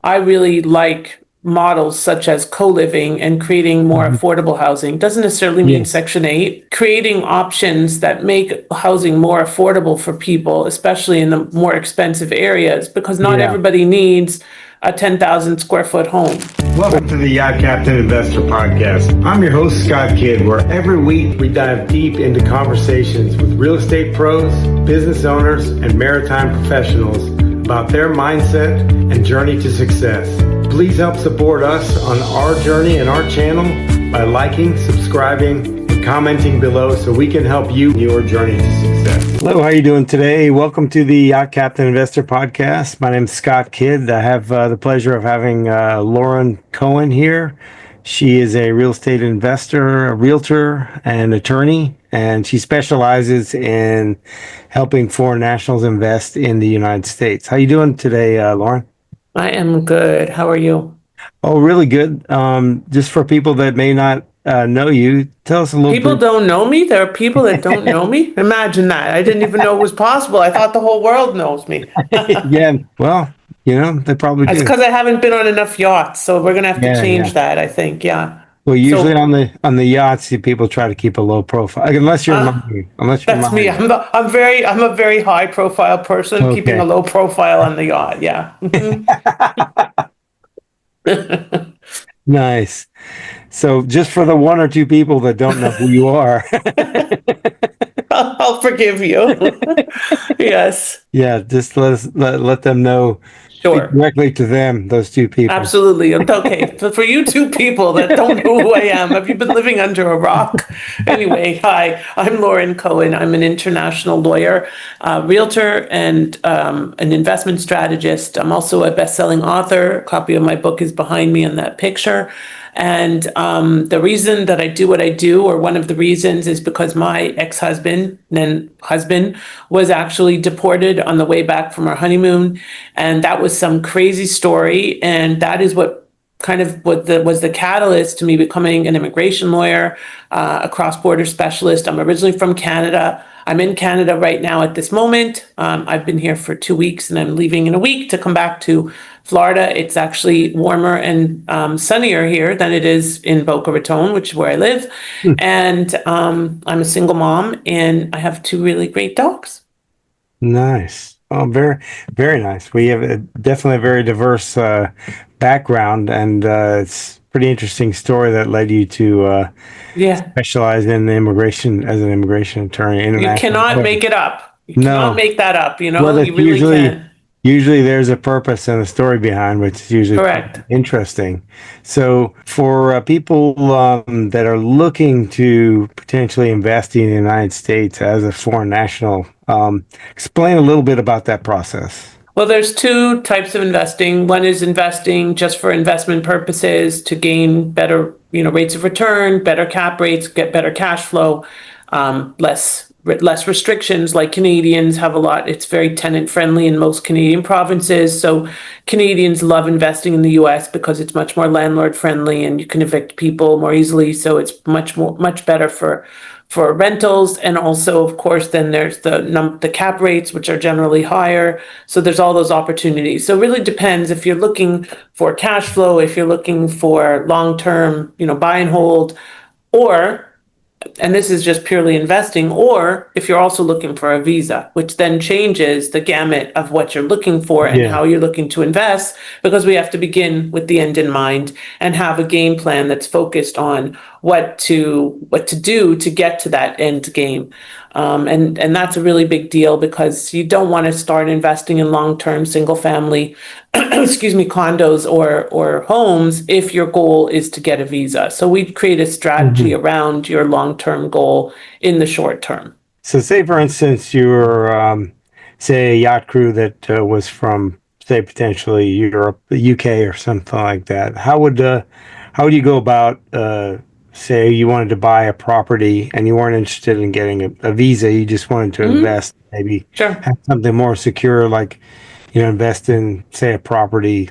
I really like models such as co-living and creating more Mhm. affordable housing. Doesn't necessarily mean Yes. Section 8. Creating options that make housing more affordable for people, especially in the more expensive areas, because not Yeah. everybody needs a 10,000 square foot home. Welcome to the Yacht Captain Investor Podcast. I'm your host, Scott Kidd, where every week we dive deep into conversations with real estate pros, business owners, and maritime professionals about their mindset and journey to success. Please help support us on our journey and our channel by liking, subscribing, and commenting below so we can help you in your journey to success. Hello, how are you doing today? Welcome to the Yacht Captain Investor Podcast. My name is Scott Kidd. I have the pleasure of having Lauren Cohen here. She is a real estate investor, a realtor, and attorney, and she specializes in helping foreign nationals invest in the United States. How you doing today, Lauren? I am good. How are you? Oh, really good. Just for people that may not know you, tell us a little People bit. don't know me. There are people that don't know me. Imagine that. I didn't even know it was possible. I thought the whole world knows me. Yeah, well, they probably It's do. because I haven't been on enough yachts, so we're gonna have to Yeah, change yeah. that, I think. Yeah. Well, usually So, on the yachts, people try to keep a low profile, unless you're uh, mine. Unless you're that's me. mine. I'm a very high profile person, keeping a Okay. low profile on the yacht. Yeah. Nice. So, just for the one or two people that don't know who you are, I'll forgive you. Yes. yeah, just let them know. Speak Sure. directly to them, those two people. Absolutely. Okay. So for you two people that don't know who I am, have you been living under a rock? Anyway, hi, I'm Lauren Cohen. I'm an international lawyer, realtor, and an investment strategist. I'm also a best-selling author. A copy of my book is behind me in that picture. And the reason that I do what I do, or one of the reasons, is because my ex-husband, then husband, was actually deported on the way back from our honeymoon. And that was some crazy story. And that is what was the catalyst to me becoming an immigration lawyer, a cross-border specialist. I'm originally from Canada. I'm in Canada right now at this moment. I've been here for 2 weeks and I'm leaving in a week to come back to Florida. It's actually warmer and sunnier here than it is in Boca Raton, which is where I live. Hmm. And I'm a single mom and I have two really great dogs. Nice. Oh, very, very nice. We have definitely a very diverse background, and it's a pretty interesting story that led you to Yeah, specialize in immigration as an immigration attorney, you international. cannot make it up. You cannot No, make that up, well, you that's really usually can. usually there's a purpose and a story behind, which is usually pretty Correct. interesting. So, for people that are looking to potentially invest in the United States as a foreign national, explain a little bit about that process. Well, there's two types of investing. One is investing just for investment purposes to gain better, rates of return, better cap rates, get better cash flow, less restrictions like Canadians have a lot. It's very tenant friendly in most Canadian provinces. So Canadians love investing in the US because it's much more landlord friendly and you can evict people more easily. So it's much better for rentals. And also, of course, then there's the cap rates, which are generally higher. So there's all those opportunities. So it really depends if you're looking for cash flow, if you're looking for long-term, buy and hold, or and this is just purely investing, or if you're also looking for a visa, which then changes the gamut of what you're looking for and Yeah. how you're looking to invest, because we have to begin with the end in mind and have a game plan that's focused on what to do to get to that end game. And that's a really big deal because you don't want to start investing in long-term single family excuse me, condos or homes if your goal is to get a visa. So we create a strategy Mhm. around your long-term goal in the short term. So, say for instance, you were, say, a yacht crew that was from, say, potentially Europe, the UK, or something like that. How would you go about, say, you wanted to buy a property and you weren't interested in getting a visa, you just wanted to Hmm. invest, maybe Sure. have something more secure, like invest in, say, a property.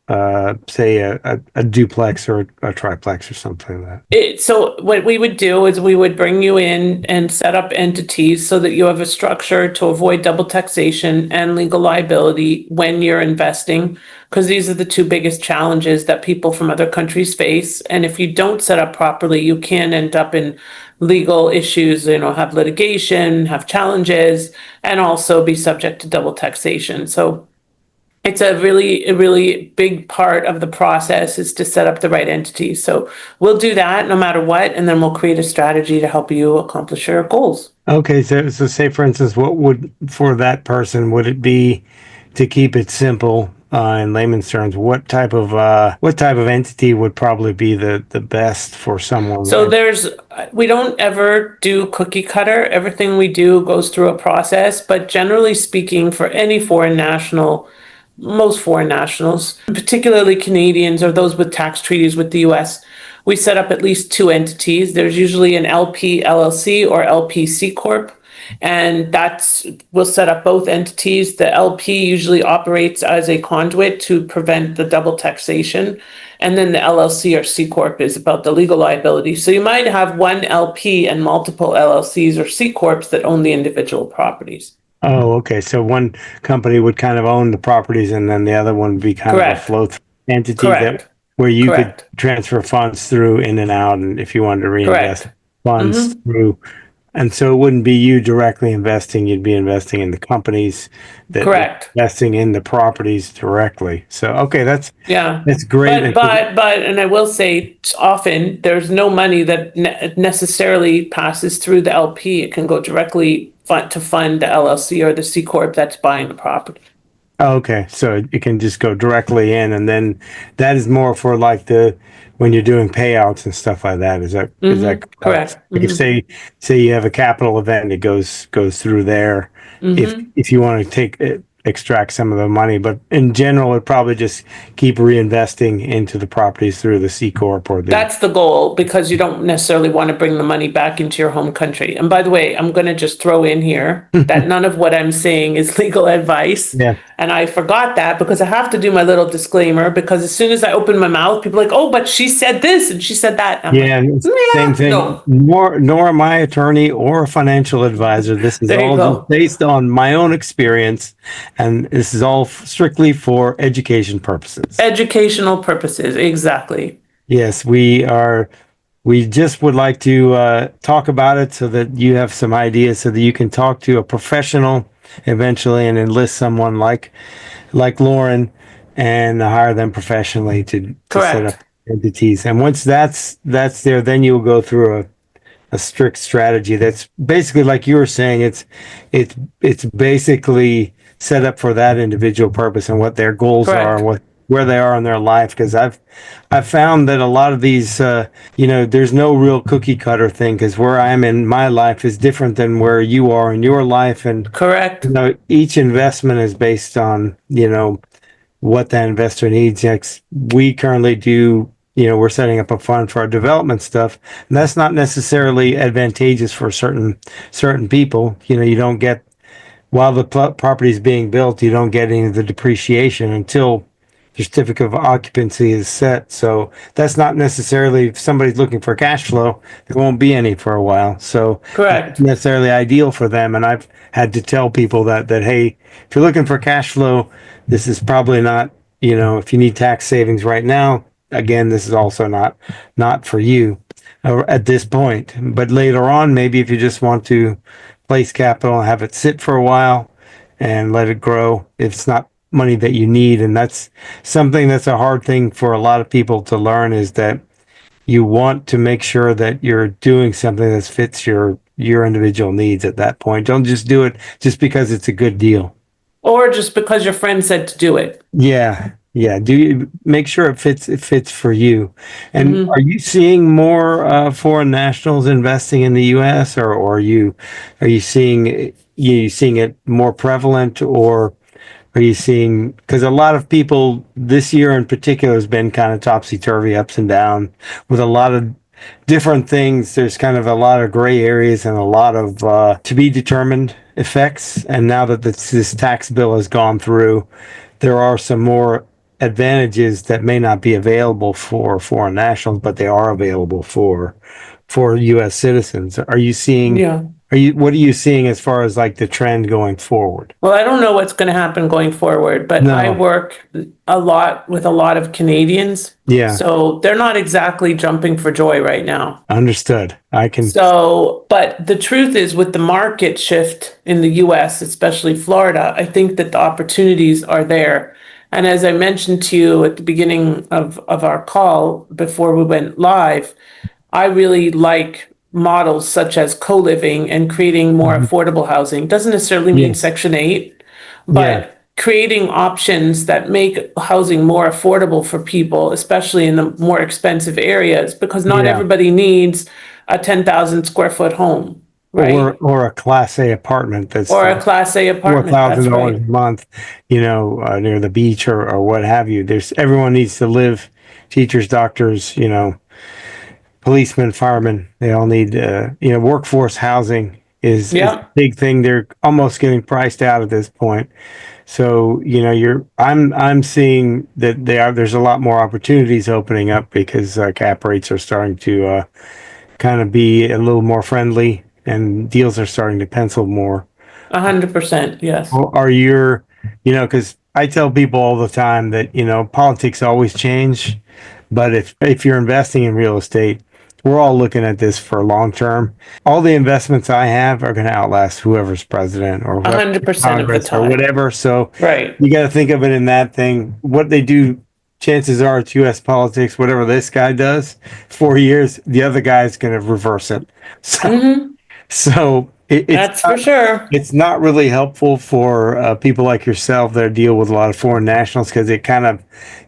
say a duplex or a triplex or something like that? So what we would do is we would bring you in and set up entities so that you have a structure to avoid double taxation and legal liability when you're investing, because these are the two biggest challenges that people from other countries face. And if you don't set up properly, you can end up in legal issues, have litigation, have challenges, and also be subject to double taxation. So it's a really big part of the process is to set up the right entity. So we'll do that no matter what, and then we'll create a strategy to help you accomplish your goals. Okay, so say for instance, what would for that person would it be to keep it simple in layman's terms? What type of entity would probably be the best for someone? So we don't ever do cookie cutter. Everything we do goes through a process, but generally speaking, for any foreign national, most foreign nationals, particularly Canadians or those with tax treaties with the US, we set up at least two entities. There's usually an LP LLC or LP C Corp, and we'll set up both entities. The LP usually operates as a conduit to prevent the double taxation, and then the LLC or C Corp is about the legal liability. So you might have one LP and multiple LLCs or C Corps that own the individual properties. Oh, okay. So one company would kind of own the properties, and then the other one would be kind of a Correct. flow-through entity Correct. where you could Correct. transfer funds through in and out, and if you wanted to reinvest Correct. funds through. And so it wouldn't be you directly investing, you'd be investing in the companies that Correct. investing in the properties directly. So, okay, that's Yeah. great. And I will say often there's no money that necessarily passes through the LP. It can go directly to fund the LLC or the C Corp that's buying the property. Okay, so it can just go directly in, and then that is more for like when you're doing payouts and stuff like that. Is that Correct. Like if say you have a capital event, it goes through there. If you want to extract some of the money, but in general, it probably just keep reinvesting into the properties through the C Corp or the. That's the goal, because you don't necessarily want to bring the money back into your home country. And by the way, I'm going to just throw in here that none of what I'm saying is legal advice. Yeah. And I forgot that because I have to do my little disclaimer, because as soon as I open my mouth, people are like, oh, but she said this and she said that. And I'm like, Same thing. no. Nor am I attorney or a financial advisor. This is There you all go. just based on my own experience, and this is all strictly for education purposes. Educational purposes, exactly. Yes, we just would like to talk about it so that you have some ideas, so that you can talk to a professional eventually and enlist someone like Lauren and hire them professionally to set up Correct. entities. And once that's there, then you'll go through a strict strategy that's basically like you were saying. It's basically set up for that individual purpose and what their goals are Correct. and where they are in their life. Because I've found that a lot of these, there's no real cookie cutter thing, because where I'm in my life is different than where you are in your life, and Correct. each investment is based on what that investor needs. Next, we currently do. We're setting up a fund for our development stuff, and that's not necessarily advantageous for certain people. You don't get, while the property is being built, you don't get any of the depreciation until the certificate of occupancy is set. So that's not necessarily, if somebody's looking for cash flow, there won't be any for a while. So Correct. it's necessarily ideal for them. And I've had to tell people that hey, if you're looking for cash flow, this is probably not, if you need tax savings right now, again, this is also not for you at this point. But later on, maybe if you just want to place capital and have it sit for a while and let it grow, it's not money that you need. And that's something that's a hard thing for a lot of people to learn, is that you want to make sure that you're doing something that fits your individual needs at that point. Don't just do it just because it's a good deal. Or just because your friend said to do it. Yeah. Do you make sure it fits for you? And are you seeing more foreign nationals investing in the U.S., or are you seeing it more prevalent, or are you seeing, because a lot of people this year in particular has been kind of topsy-turvy, ups and down, with a lot of different things. There's kind of a lot of gray areas and a lot of to be determined effects. And now that this tax bill has gone through, there are some more advantages that may not be available for foreign nationals, but they are available for U.S. citizens. Are you seeing? Yeah. What are you seeing as far as like the trend going forward? Well, I don't know what's going to happen going forward, but I No. work a lot with a lot of Canadians. Yeah. So they're not exactly jumping for joy right now. Understood. I can. So, but the truth is, with the market shift in the US, especially Florida, I think that the opportunities are there. And as I mentioned to you at the beginning of our call before we went live, I really like models such as co-living and creating more Mhm. affordable housing. Doesn't necessarily mean Yes. Section 8, Yeah. but creating options that make housing more affordable for people, especially in the more expensive areas, because not Yeah. everybody needs a 10,000 square foot home, right? Or a Class A apartment that's Or a Class A four apartment. thousand That's dollars right. a month, near the beach or what have you. There's everyone needs to live. Teachers, doctors, policemen, firemen. They all need, workforce housing is a Yeah, big thing. They're almost getting priced out at this point. So, I'm seeing that there's a lot more opportunities opening up because cap rates are starting to kind of be a little more friendly and deals are starting to pencil more. 100%. Yes. Are because I tell people all the time that, politics always change, but if you're investing in real estate, we're all looking at this for long term. All the investments I have are going to outlast whoever's president or whoever 100% of the Congress or time. whatever. So Right. you got to think of it in that thing. What they do, chances are it's U.S. politics. Whatever this guy does, 4 years, the other guy's going to reverse it. Hmm. So That's for sure. it's not really helpful for people like yourself that deal with a lot of foreign nationals because it kind of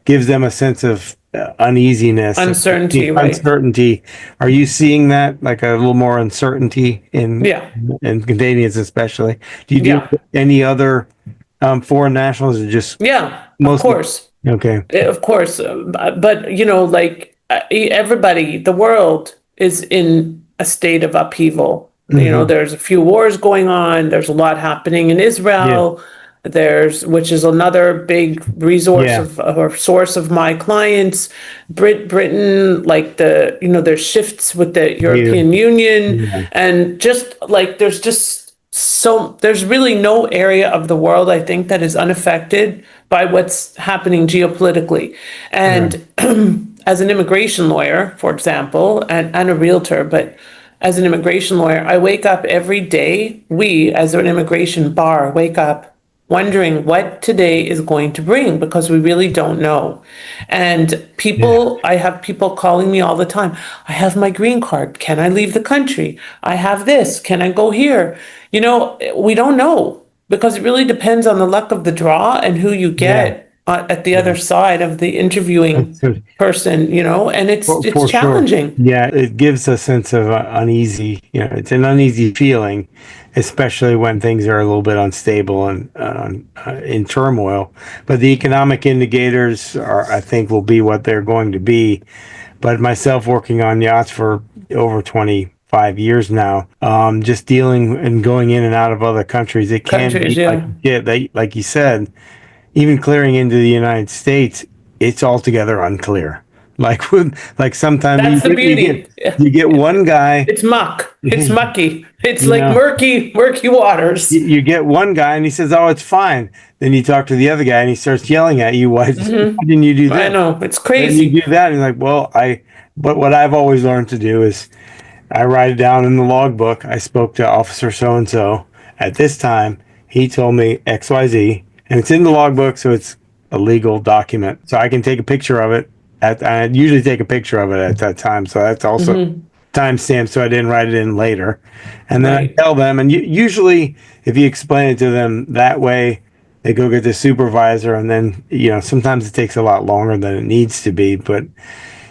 gives them a sense of uneasiness and Uncertainty, right? uncertainty. Are you seeing that, like a little more uncertainty Yeah. in Canadians especially? Do you deal Yeah. with any other foreign nationals, or just Yeah. Of mostly? course. Okay. Of course, but like everybody, the world is in a state of upheaval. Hmm. There's a few wars going on. There's a lot happening in Yeah. Israel. Which is another big resource Yeah. of or source of my clients. Britain, like there's shifts with the You. European Union, Yeah. and just like there's really no area of the world I think that is unaffected by what's happening geopolitically. Right. And as an immigration lawyer, for example, and a realtor, but as an immigration lawyer, I wake up every day, we as an immigration bar wake up wondering what today is going to bring because we really don't know. And Yeah. I have people calling me all the time. I have my green card. Can I leave the country? I have this. Can I go here? We don't know because it really depends on the luck of the draw and who you Yeah. get at the other Yeah. side of the interviewing That's person, and it's for sure. challenging. Yeah, it gives a sense of uneasy. It's an uneasy feeling, especially when things are a little bit unstable and in turmoil. But the economic indicators I think, will be what they're going to be. But myself working on yachts for over 25 years now, just dealing and going in and out of other countries, it can Countries, be like, yeah. yeah, like you said, even clearing into the United States, it's altogether unclear. Like sometimes That's the beauty. you get one guy, It's muck. It's you mucky. It's like know, murky waters. you get one guy and he says, "Oh, it's fine." Then you talk to the other guy and he starts yelling at you, why didn't you do I this? know. It's Then you crazy. do that, and you're like, "Well, But what I've always learned to do is I write it down in the logbook. I spoke to Officer so and so at this time. He told me XYZ, and it's in the logbook, so it's a legal document. So I can take a picture of it. I usually take a picture of it at that time, so that's also timestamped, so I didn't write it in later. And then I Right. tell them, and usually if you explain it to them that way, they go get the supervisor, and then sometimes it takes a lot longer than it needs to be, but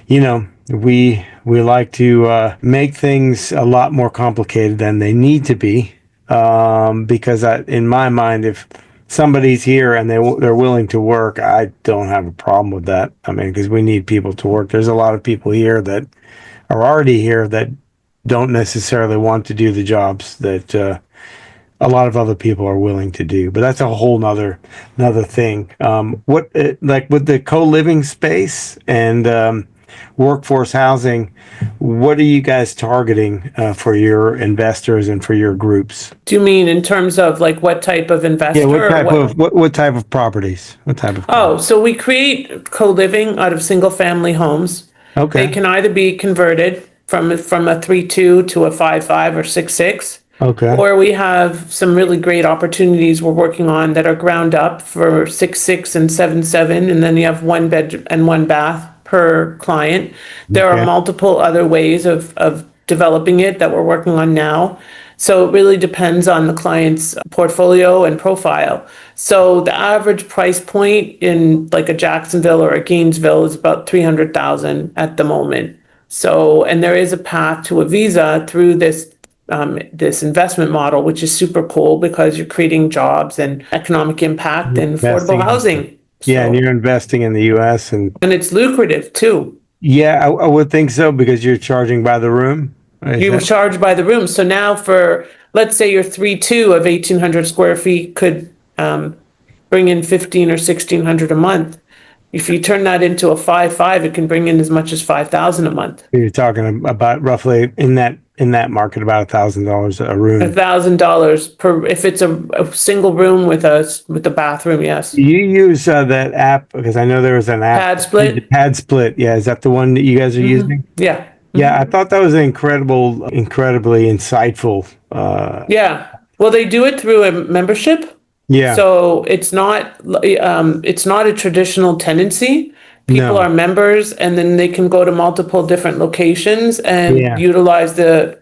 we like to make things a lot more complicated than they need to be, because in my mind, if somebody's here and they're willing to work, I don't have a problem with that. I mean, because we need people to work. There's a lot of people here that are already here that don't necessarily want to do the jobs that a lot of other people are willing to do. But that's a whole another thing. What like with the co-living space and workforce housing, what are you guys targeting for your investors and for your groups? Do you mean in terms of like what type of Yeah, investor what or type what? of what type of properties? What type of Oh, so we create co-living out of single family homes. They Okay. can either be converted from a 3-2 to a 5-5 or 6-6. Okay. Or we have some really great opportunities we're working on that are ground up for 6-6 and 7-7, and then you have one bed and one bath per client. There are Okay. multiple other ways of developing it that we're working on now. So it really depends on the client's portfolio and profile. So the average price point in like a Jacksonville or a Gainesville is about 300,000 at the moment. So, and there is a path to a visa through this investment model, which is super cool because you're creating jobs and economic impact and affordable Investing in, housing. yeah, and So, you're investing in the US and and it's lucrative too. yeah, I would think so because you're charging by the room. Is You that charge by the room. So now for, let's say your 3-2 of 1,800 square feet could bring in 15 or 1,600 a month. If you turn that into a 5-5, it can bring in as much as 5,000 a month. you're talking about roughly in that market about $1,000 a room. $1,000 per, if it's a single room with a bathroom, yes. You use that app because I know there was an app. Pad split? Pad Split. Yeah, is that the one that you guys are using? Yeah. Yeah, I thought that was incredibly insightful. Yeah. Well, they do it through a membership. Yeah, So it's not a traditional tenancy. People no, are members and then they can go to multiple different locations and yeah, utilize the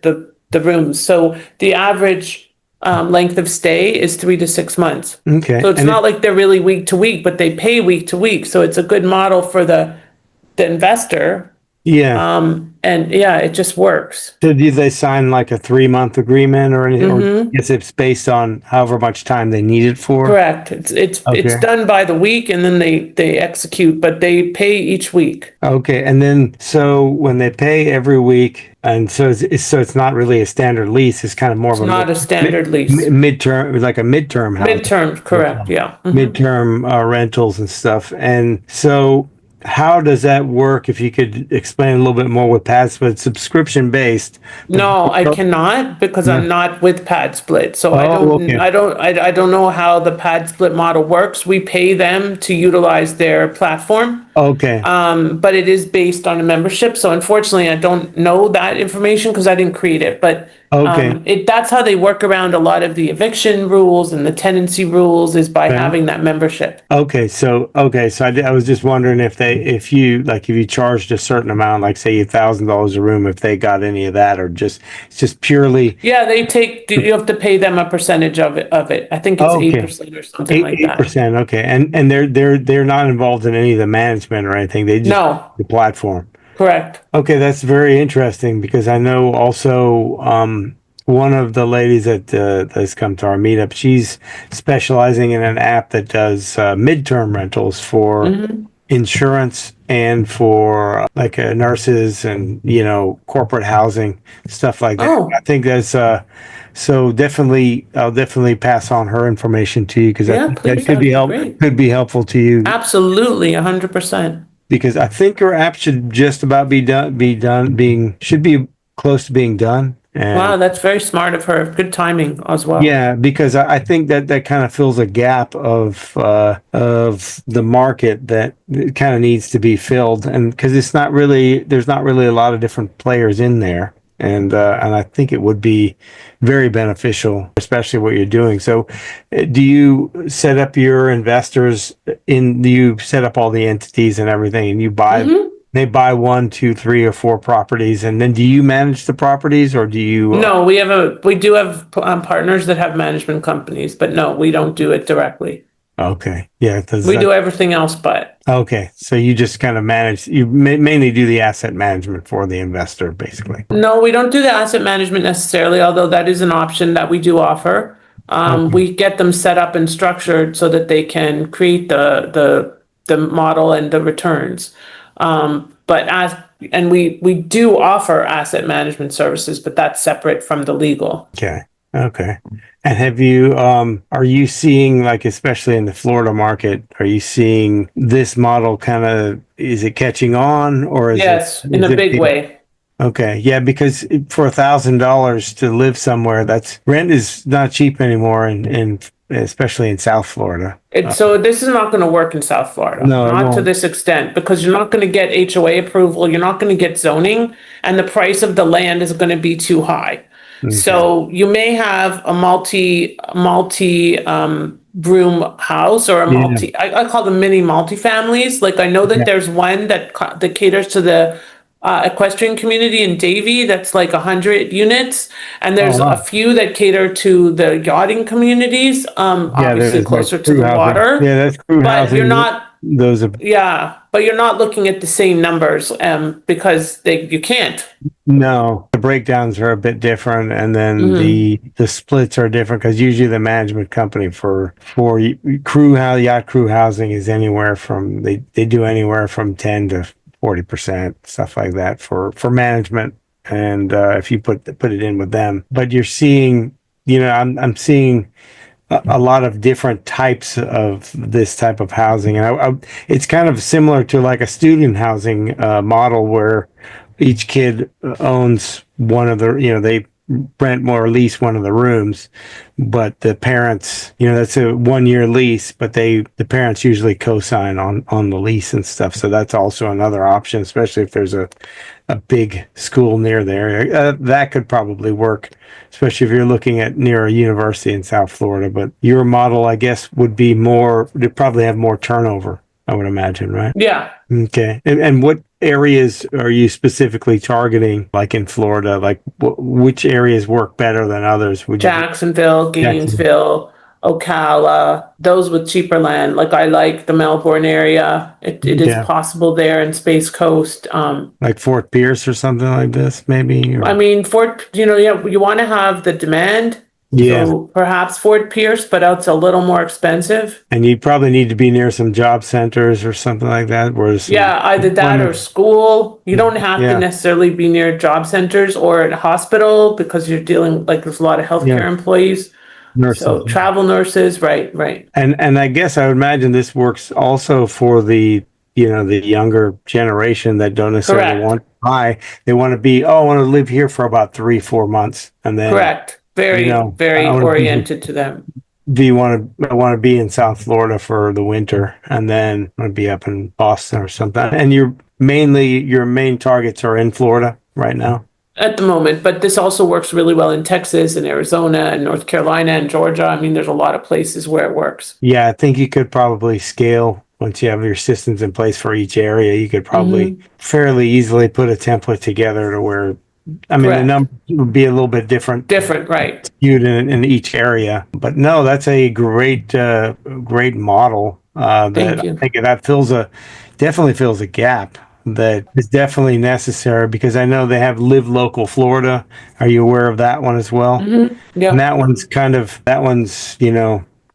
rooms. So the average length of stay is 3 to 6 months. okay, So it's and not like they're really week to week, but they pay week to week. So it's a good model for the investor. yeah. And yeah, it just works. So do they sign like a 3-month agreement or anything, or I guess it's based on however much time they need it for? Correct. It's Okay. done by the week and then they execute, but they pay each week. Okay, and then so when they pay every week, and so it's not really a standard lease. It's kind of more of It's a not a standard lease. midterm, like a midterm house, Midterm, correct, yeah. midterm rentals and stuff. And so, how does that work? If you could explain a little bit more with Pat's, but subscription based. No, I cannot because I'm not with Pad Split. So Oh, okay, I don't know how the Pad Split model works. We pay them to utilize their platform. okay, But it is based on a membership. So unfortunately, I don't know that information because I didn't create it. But okay. that's how they work around a lot of the eviction rules and the tenancy rules is by Okay. having that membership. So I was just wondering if you charged a certain amount, like say $1,000 a room, if they got any of that, or it's just purely Yeah, you have to pay them a percentage of it. I think it's okay, 8% or something like that. 8%. Okay, and they're not involved in any of the management or anything. They just No, the platform. correct. Okay, that's very interesting because I know also one of the ladies that has come to our meetup. She's specializing in an app that does midterm rentals for insurance and for like nurses and corporate housing stuff like that. Oh, I think that's so definitely I'll definitely pass on her information to you because I yeah, think that please, that'd be great. could be helpful to you Absolutely, 100%. because I think her app should just about being should be close to being done. And Wow, that's very smart of her. Good timing as well. yeah, because I think that kind of fills a gap of the market that kind of needs to be filled, and because there's not really a lot of different players in there, and I think it would be very beneficial, especially what you're doing. So, do you set up your investors do you set up all the entities and everything, and you buy? They buy 1, 2, 3, or 4 properties, and then do you manage the properties, or do you? No, we do have partners that have management companies, but no, we don't do it directly. Okay, yeah, We do everything else, but okay, so you just kind of manage. You mainly do the asset management for the investor, basically. no, we don't do the asset management necessarily, although that is an option that we do offer. We get them set up and structured so that they can create the model and the returns. And we do offer asset management services, but that's separate from the legal. Okay, Okay. And have you, are you seeing, like, especially in the Florida market, are you seeing this model kind of, is it catching on or Yes, in is a it, big way. okay. Yeah. Because for $1,000 to live somewhere, that's rent is not cheap anymore. And especially in South Florida. So this is not going to work in South Florida, No, it not to won't. this extent, because you're not going to get HOA approval, you're not going to get zoning, and the price of the land is going to be too high. Okay. So you may have a room house or a Yeah. I call them mini multi-families. Like I know that Yeah. there's one that caters to the equestrian community in Davie that's like 100 units, and Oh, there's a wow. few that cater to the yachting communities, Yeah. obviously There's like closer to crew the housing. water. Yeah. That's crew But you're housing. not, Those are. yeah, but you're not looking at the same numbers, because you can't. No, the breakdowns are a bit different, and then Hmm. the splits are different because usually the management company for yacht crew housing is anywhere from they do anywhere from 10 to 40%, stuff like that for management. And if you put it in with them, but you're seeing, I'm seeing a lot of different types of this type of housing, and it's kind of similar to like a student housing model where each kid owns one of the, they rent more or lease one of the rooms, but the parents, that's a 1 year lease, but the parents usually co-sign on the lease and stuff. So that's also another option, especially if there's a big school near there. That could probably work, especially if you're looking at near a university in South Florida. But your model, I guess, would be more, you'd probably have more turnover, I would imagine, right? Yeah, Okay. And what areas are you specifically targeting, like in Florida? Like which areas work better than others? Would you Jacksonville, Jackson? Gainesville, Ocala, those with cheaper land. Like I like the Melbourne area. It is Yeah, possible there in Space Coast. like Fort Pierce or something like this, maybe? I Or mean, Fort, yeah, you want to have the demand. yeah, So perhaps Fort Pierce, but it's a little more expensive. and you probably need to be near some job centers or something like that, where there's some Yeah, either that or employment. school. You don't have to Yeah, necessarily be near job centers or at a hospital because you're dealing, like, there's a lot of yeah, healthcare employees. nurses. So travel nurses, right, right. And I guess I would imagine this works also for the younger generation that don't necessarily Correct, want to buy. They want to be, oh, I want to live here for about 3, 4 months, and then correct. Very, I very want to oriented to them. I want to be in South Florida for the winter, and then I want to be up in Boston or something. And your main targets are in Florida right now. At the moment, but this also works really well in Texas and Arizona and North Carolina and Georgia. I mean, there's a lot of places where it works. Yeah, I think you could probably scale once you have your systems in place for each area. You could probably Hmm. fairly easily put a template together to where, I mean, the Correct. number would be a little bit different Different, right. skewed in each area. But no, that's a great model. That Thank I you. think that definitely fills a gap that is definitely necessary because I know they have Live Local Florida. Are you aware of that one as well? And Yep. that one's,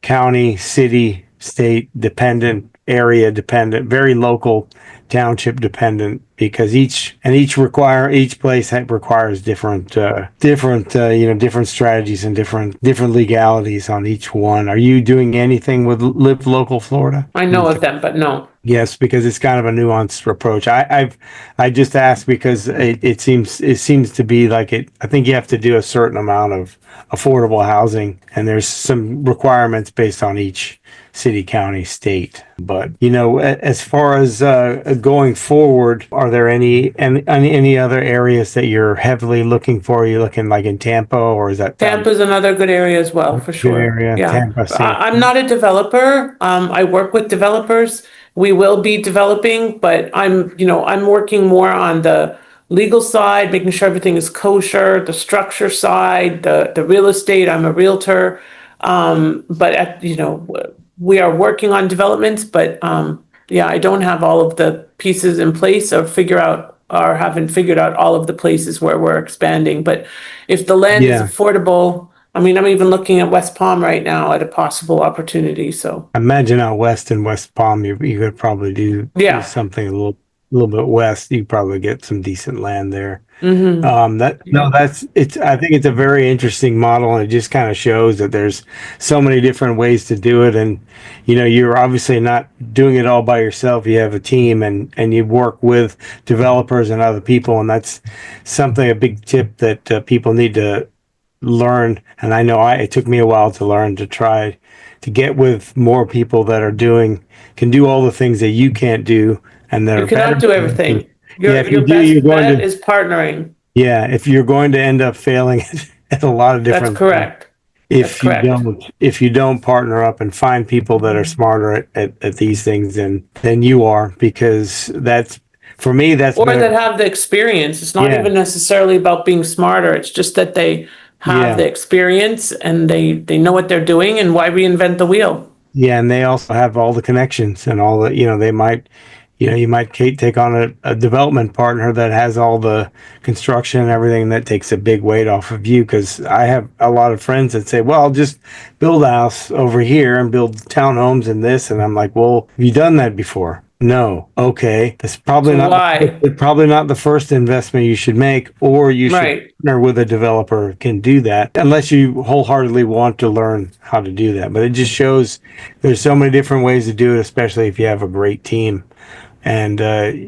county, city, state dependent, area dependent, very local, township dependent, because each place requires different strategies and different legalities on each one. Are you doing anything with Live Local Florida? I know of them, but no. Yes, because it's kind of a nuanced approach. I just asked because it seems to be like it. I think you have to do a certain amount of affordable housing, and there's some requirements based on each city, county, state. But as far as going forward, are there any other areas that you're heavily looking for? Are you looking like in Tampa, or is that Tampa's another good area as well, for good sure. area? Yeah. Tampa, St. I'm not a developer. I work with developers. We will be developing, but I'm working more on the legal side, making sure everything is kosher, the structure side, the real estate. I'm a realtor. But we are working on developments, but yeah, I don't have all of the pieces in place or haven't figured out all of the places where we're expanding. But if the land is Yeah. affordable, I mean, I'm even looking at West Palm right now at a possible opportunity. So I imagine out west in West Palm, you could probably do yeah, something a little. little bit west, you probably get some decent land there. Mm-hmm. That no, that's it's. I think it's a very interesting model, and it just kind of shows that there's so many different ways to do it. And you're obviously not doing it all by yourself. You have a team, and you work with developers and other people, and that's something a big tip that people need to learn. And I know it took me a while to learn to try to get with more people that are doing can do all the things that you can't do, and that You are better. cannot do everything. Yeah, Your if you your do, you're best going bet to. is partnering. Yeah, if you're going to end up failing at a lot of That's different things, correct. That's correct. if you don't partner up and find people that are smarter at these things than you are, because that's for me, that's Or been that have the experience. It's not yeah, even necessarily about being smarter. It's just that they have yeah. the experience and they know what they're doing, and why reinvent the wheel? Yeah, and they also have all the connections and all the, they might, you might take on a development partner that has all the construction and everything that takes a big weight off of you. Because I have a lot of friends that say, well, I'll just build a house over here and build townhomes and this. And I'm like, well, have you done that before? No. Okay. That's So why? probably not the first investment you should make, or you should Right. partner with a developer who can do that, unless you wholeheartedly want to learn how to do that. But it just shows there's so many different ways to do it, especially if you have a great team. And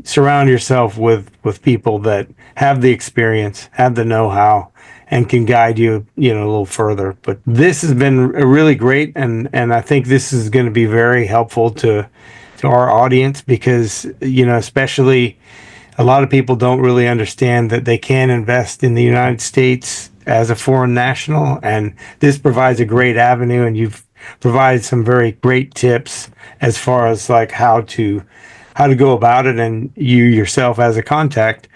surround yourself with people that have the experience, have the know-how, and can guide you, a little further. But this has been really great, and I think this is going to be very helpful to our audience, because especially a lot of people don't really understand that they can invest in the United States as a foreign national, and this provides a great avenue. And you've provided some very great tips as far as like how to go about it, and you yourself as a contact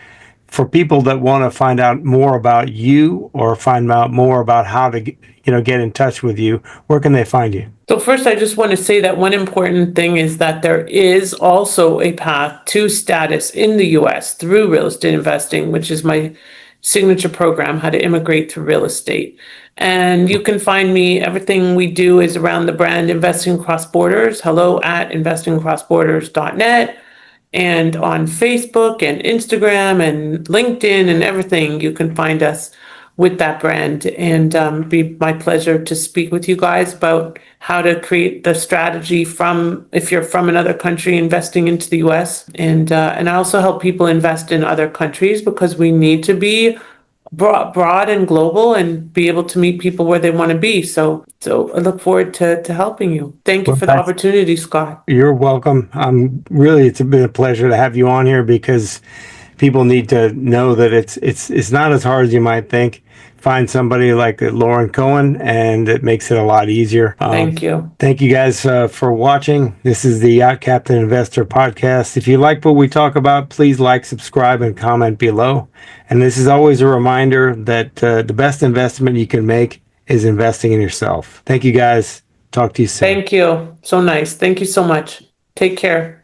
for people that want to find out more about you, or find out more about how to get in touch with you. Where can they find you? So first, I just want to say that one important thing is that there is also a path to status in the US through real estate investing, which is my signature program, How to Immigrate Through Real Estate. And you can find me, everything we do is around the brand Investing Across Borders, hello at investingacrossborders.net. And on Facebook and Instagram and LinkedIn and everything, you can find us with that brand. And be my pleasure to speak with you guys about how to create the strategy from, if you're from another country, investing into the US. And I also help people invest in other countries, because we need to be broad and global and be able to meet people where they want to be. So I look forward to helping you. Thank you Well, for the opportunity, Scott. you're welcome. It's been a pleasure to have you on here, because people need to know that it's not as hard as you might think. Find somebody like Lauren Cohen, and it makes it a lot easier. Thank you. Thank you guys for watching. This is the Yacht Captain Investor Podcast. If you like what we talk about, please like, subscribe, and comment below. And this is always a reminder that the best investment you can make is investing in yourself. Thank you guys. Talk to you soon. Thank you. So nice. Thank you so much. Take care.